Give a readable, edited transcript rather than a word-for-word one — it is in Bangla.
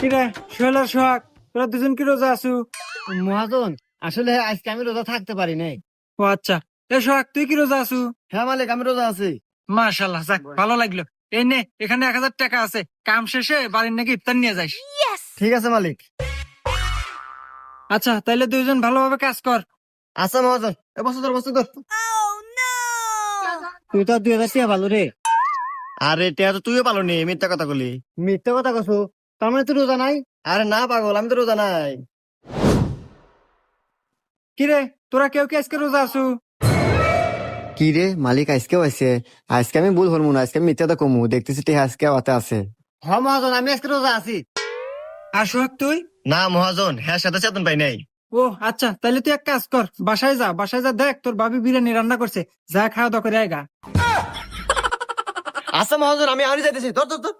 কিরে সোহেল আর সোহাগ, তোরা দুজন কি রোজা আছু? মহাজন, আসলে আজকে আমি রোজা থাকতে পারি নাই। ও আচ্ছা। এ সোহাগ, তুই কি রোজা আছু? হ্যাঁ মালিক, আমি রোজা আছি। মাশাল্লাহ, যাক ভালো লাগলো। এই নে, এখানে 1,000 টাকা আছে, কাম শেষে বাড়ির নাকি ইফতার নিয়ে যাস। ঠিক আছে মালিক। আচ্ছা, তাইলে দুইজন ভালোভাবে কাজ কর। আচ্ছা মহাজন, বছর তুই তো 2,000 টাকা ভালো রে। আরে টিয়া তো তুইও পালো নি, মিথ্যা কথা বলি। মিথ্যা কথা কছো? তার মানে তুই রোজা নাই? আরে না পাগল, আমি তো রোজা নাই। কিরে, তোরা কেউ কি আজকে রোজা আছু? কি রে মালিক, আজকেও আছে? আজকে আমি ভুল হরমু না, আজকে আমি মিথ্যাটা কমু, দেখতেছি তে আজকে ওতে আছে। হ্যাঁ মহাজন, আমি আজকে রোজা আছি। আর সোহাগ তুই? না মহাজন, হ্যাঁ সাথে চেতন পাই নাই। ও আচ্ছা, তাইলে তুই এক কাজ কর, বাসায় যা, বাসায় যা, দেখ তোর ভাবি বিরিয়ানি রান্না করছে, যা খাওয়া দাওয়া করে আয়গা। আচ্ছা মহাজন, আমি আনি যাইতেছি। ধর ধর ধর।